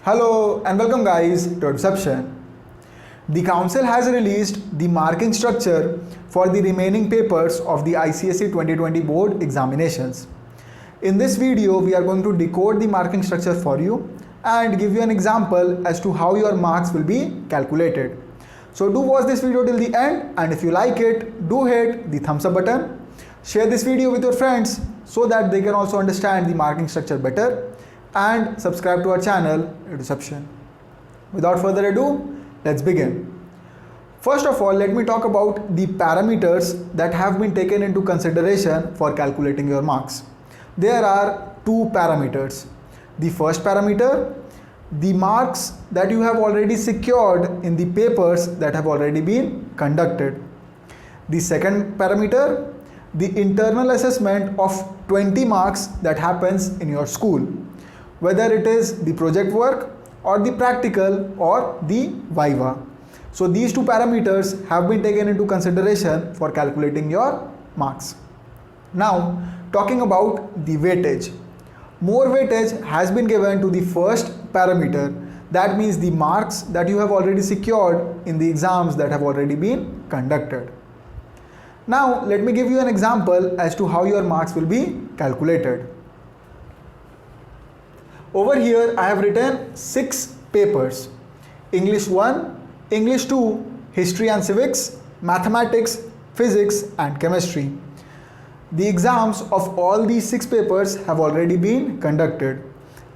Hello and welcome guys to Adception. The council has released the marking structure for the remaining papers of the ICSE 2020 board examinations. In this video, we are going to decode the marking structure for you and give you an example as to how your marks will be calculated. So do watch this video till the end, and if you like it, do hit the thumbs up button. Share this video with your friends so that they can also understand the marking structure better, and subscribe to our channel Adception. Without further ado, let's begin. First of all, let me talk about the parameters that have been taken into consideration for calculating your marks. There are two parameters. The first parameter, the marks that you have already secured in the papers that have already been conducted. The second parameter, the internal assessment of 20 marks that happens in your school, whether it is the project work or the practical or the viva. So these two parameters have been taken into consideration for calculating your marks. Now, talking about the weightage. More weightage has been given to the first parameter. That means the marks that you have already secured in the exams that have already been conducted. Now, let me give you an example as to how your marks will be calculated. Over here, I have written 6 papers: English 1, English 2, History and Civics, Mathematics, Physics and Chemistry. The exams of all these 6 papers have already been conducted.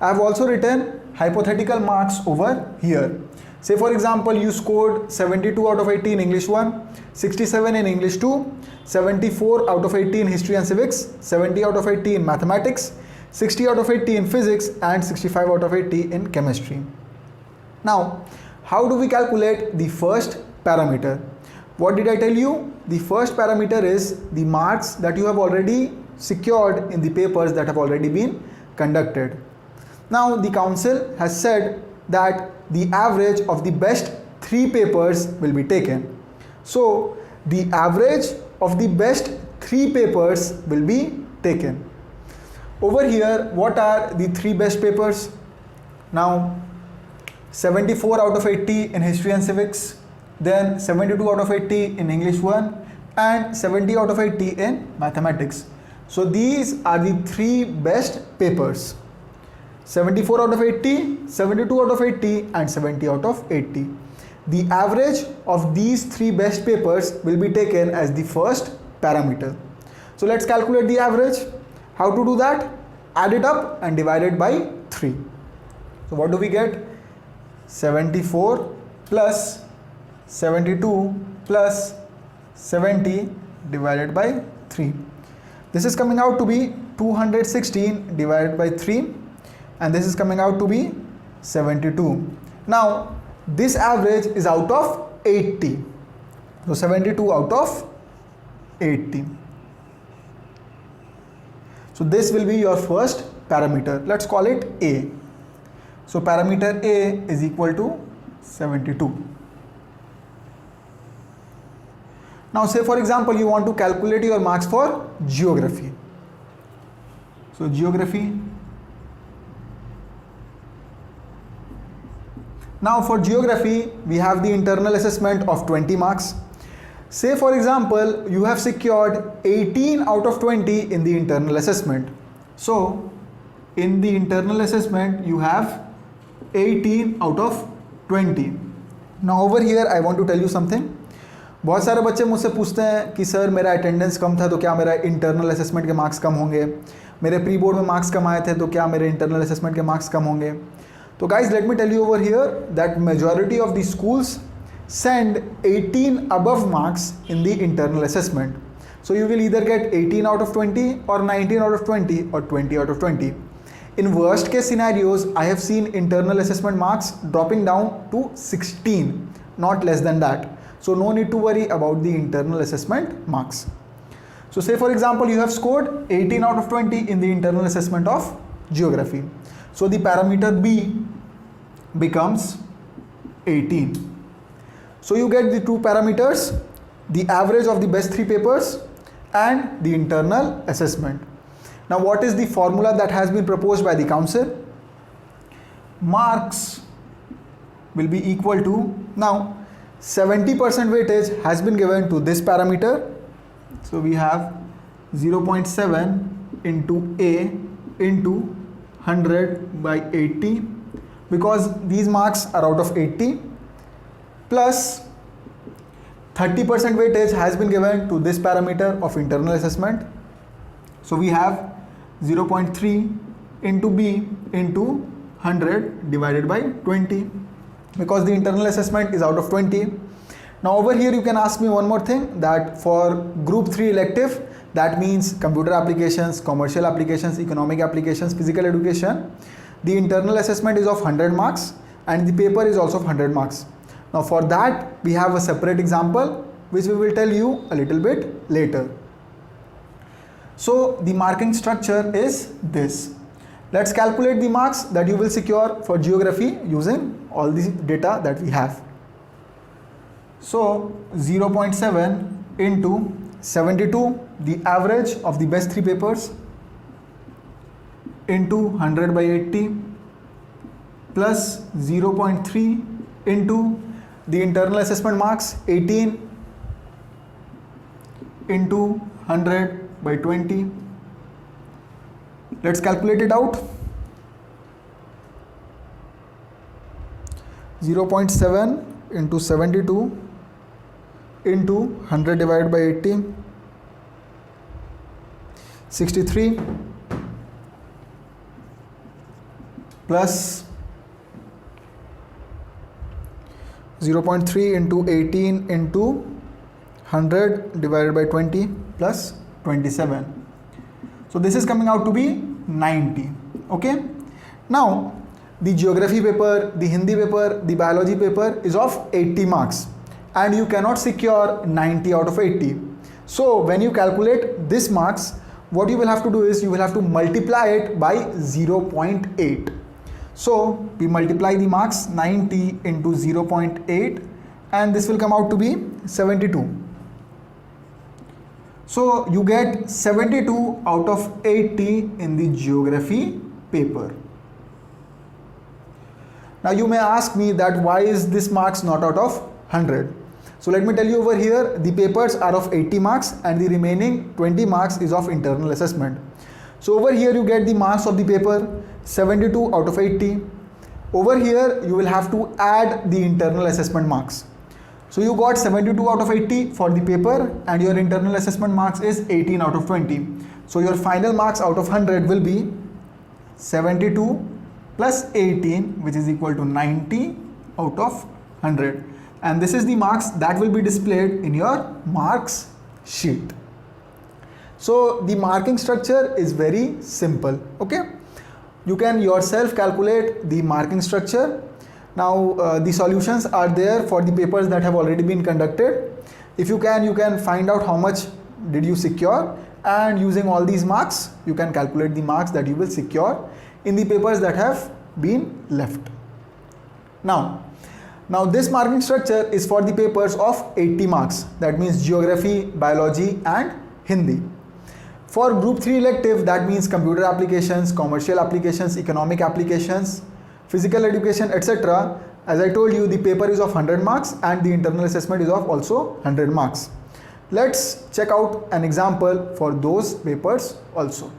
I have also written hypothetical marks over here. Say for example, you scored 72 out of 80 in English 1, 67 in English 2, 74 out of 80 in History and Civics, 70 out of 80 in Mathematics, 60 out of 80 in Physics and 65 out of 80 in Chemistry. Now, how do we calculate the first parameter? What did I tell you? The first parameter is the marks that you have already secured in the papers that have already been conducted. Now, the council has said that the average of the best 3 papers will be taken. So, the average of the best 3 papers will be taken. Over here, what are the 3 best papers? Now, 74 out of 80 in History and Civics, then 72 out of 80 in English 1 and 70 out of 80 in Mathematics. So these are the 3 best papers: 74 out of 80, 72 out of 80 and 70 out of 80. The average of these 3 best papers will be taken as the first parameter. So let's calculate the average. How to do that? Add it up and divide it by 3. So what do we get? 74 plus 72 plus 70 divided by 3. This is coming out to be 216 divided by 3, and this is coming out to be 72. Now this average is out of 80. So 72 out of 80. So this will be your first parameter. Let's call it A. So parameter A is equal to 72. Now say for example, you want to calculate your marks for geography. So geography. Now for geography, we have the internal assessment of 20 marks. Say for example, you have secured 18 out of 20 in the internal assessment. So in the internal assessment, you have 18 out of 20. Now over here, I want to tell you something. बहुत सारे बच्चे मुझसे पूछते हैं कि sir मेरा attendance कम था तो क्या मेरा इंटरनल असेसमेंट के मार्क्स कम होंगे, मेरे प्री बोर्ड में मार्क्स कम आए थे तो क्या मेरे इंटरनल असेसमेंट के मार्क्स कम होंगे. तो guys, let me tell you over here that majority of the schools send 18 above marks in the internal assessment. So you will either get 18 out of 20 or 19 out of 20 or 20 out of 20. In worst case scenarios, I have seen internal assessment marks dropping down to 16, not less than that. So no need to worry about the internal assessment marks. So say for example, you have scored 18 out of 20 in the internal assessment of geography. So the parameter B becomes 18. So you get the 2 parameters, the average of the best 3 papers and the internal assessment. Now what is the formula that has been proposed by the council? Marks will be equal to, now 70% weightage has been given to this parameter. So we have 0.7 into A into 100 by 80, because these marks are out of 80, plus 30% weightage has been given to this parameter of internal assessment. So we have 0.3 into B into 100 divided by 20, because the internal assessment is out of 20. Now over here you can ask me one more thing, that for group 3 elective, that means computer applications, commercial applications, economic applications, physical education, the internal assessment is of 100 marks and the paper is also of 100 marks. Now for that we have a separate example which we will tell you a little bit later. So the marking structure is this. Let's calculate the marks that you will secure for geography using all the data that we have. So 0.7 into 72, the average of the best 3 papers, into 100 by 80, plus 0.3 into the internal assessment marks, 18 into 100 by 20. Let's calculate it out. 0.7 into 72 into 100 divided by 80, 63, plus 0.3 into 18 into 100 divided by 20 plus 27. So this is coming out to be 90. Okay. Now the geography paper, the Hindi paper, the biology paper is of 80 marks and you cannot secure 90 out of 80. So when you calculate this marks, what you will have to do is you will have to multiply it by 0.8. So we multiply the marks 90 into 0.8 and this will come out to be 72. So you get 72 out of 80 in the geography paper. Now you may ask me that why is this marks not out of 100? So let me tell you over here, the papers are of 80 marks and the remaining 20 marks is of internal assessment. So over here you get the marks of the paper 72 out of 80. Over here you will have to add the internal assessment marks. So you got 72 out of 80 for the paper and your internal assessment marks is 18 out of 20. So your final marks out of 100 will be 72 plus 18, which is equal to 90 out of 100. And this is the marks that will be displayed in your marks sheet. So the marking structure is very simple. Okay. You can yourself calculate the marking structure. Now the solutions are there for the papers that have already been conducted. If you can find out how much did you secure, and using all these marks you can calculate the marks that you will secure in the papers that have been left. Now this marking structure is for the papers of 80 marks, that means geography, biology and Hindi. For group 3 elective, that means computer applications, commercial applications, economic applications, physical education, etc. As I told you, the paper is of 100 marks and the internal assessment is of also 100 marks. Let's check out an example for those papers also.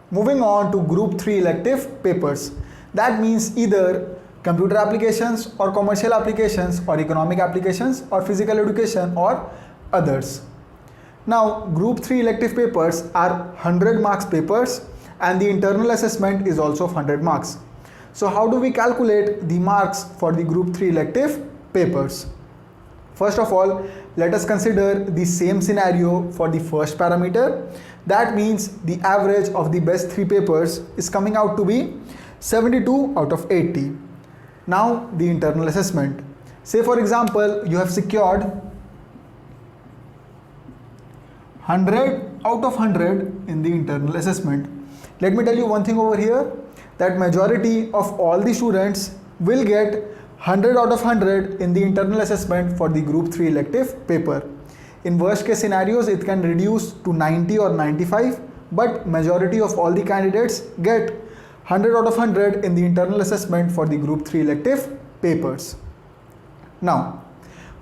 Moving on to group 3 elective papers. That means either computer applications or commercial applications or economic applications or physical education or others. Now group 3 elective papers are 100 marks papers and the internal assessment is also of 100 marks. So how do we calculate the marks for the group 3 elective papers? First of all, let us consider the same scenario for the first parameter. That means the average of the best 3 papers is coming out to be 72 out of 80. Now the internal assessment. Say for example, you have secured 100 out of 100 in the internal assessment. Let me tell you one thing over here, that majority of all the students will get 100 out of 100 in the internal assessment for the group 3 elective paper. In worst case scenarios, it can reduce to 90 or 95, but majority of all the candidates get 100 out of 100 in the internal assessment for the group 3 elective papers. Now,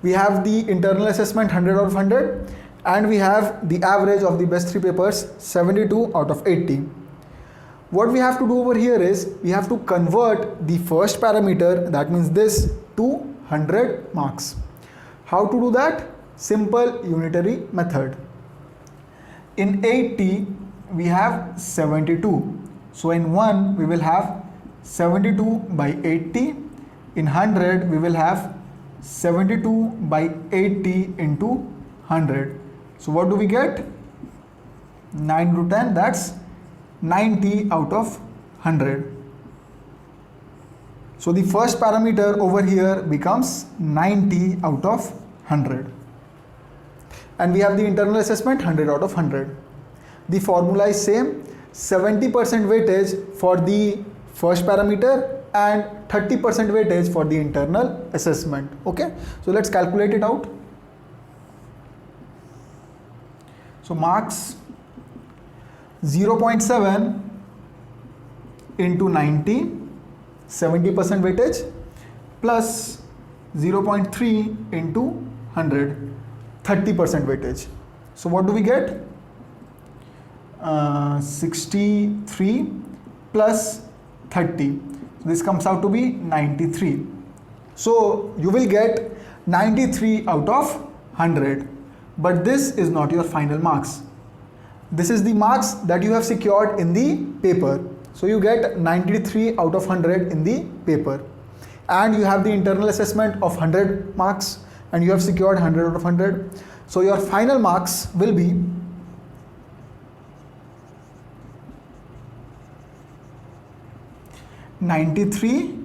we have the internal assessment 100 out of 100 and we have the average of the best 3 papers 72 out of 80. What we have to do over here is we have to convert the first parameter, that means this, to 100 marks. How to do that? Simple unitary method. In 80 we have 72. So in 1 we will have 72 by 80. In 100 we will have 72 by 80 into 100. So what do we get? 9 to 10, that's 90 out of 100. So the first parameter over here becomes 90 out of 100. And we have the internal assessment 100 out of 100. The formula is same, 70% weightage for the first parameter and 30% weightage for the internal assessment. Okay, so let's calculate it out. So marks 0.7 into 90, 70% weightage, plus 0.3 into 100, 30% weightage. So what do we get? 63 plus 30. So this comes out to be 93. So you will get 93 out of 100. But this is not your final marks. This is the marks that you have secured in the paper. So you get 93 out of 100 in the paper. And you have the internal assessment of 100 marks and you have secured 100 out of 100. So your final marks will be 93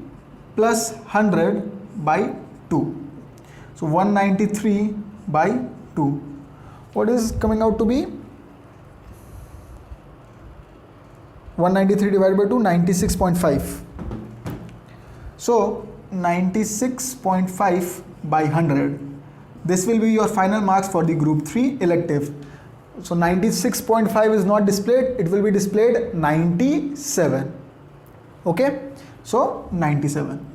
plus 100 by 2. So 193 by 2. What is coming out to be? 193 divided by 2, 96.5. So 96.5 by 100. This will be your final marks for the group 3 elective. So 96.5 is not displayed, it will be displayed 97. Okay, so 97.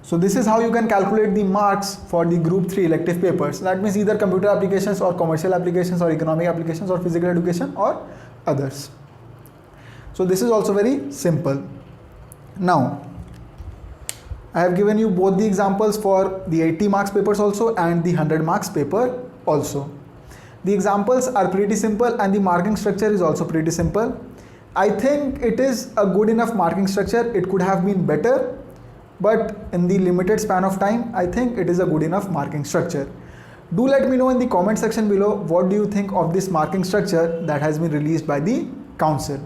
So this is how you can calculate the marks for the group 3 elective papers. That means either computer applications or commercial applications or economic applications or physical education or others. So this is also very simple. Now, I have given you both the examples for the 80 marks papers also and the 100 marks paper also. The examples are pretty simple and the marking structure is also pretty simple. I think it is a good enough marking structure. It could have been better, but in the limited span of time, I think it is a good enough marking structure. Do let me know in the comment section below what do you think of this marking structure that has been released by the council.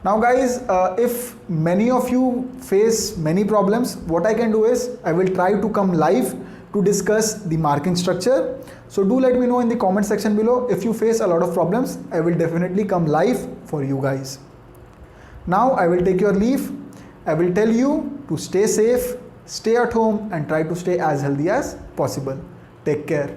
Now guys, if many of you face many problems, what I can do is I will try to come live to discuss the marking structure. So do let me know in the comment section below. If you face a lot of problems, I will definitely come live for you guys. Now I will take your leave. I will tell you to stay safe, stay at home and try to stay as healthy as possible. Take care.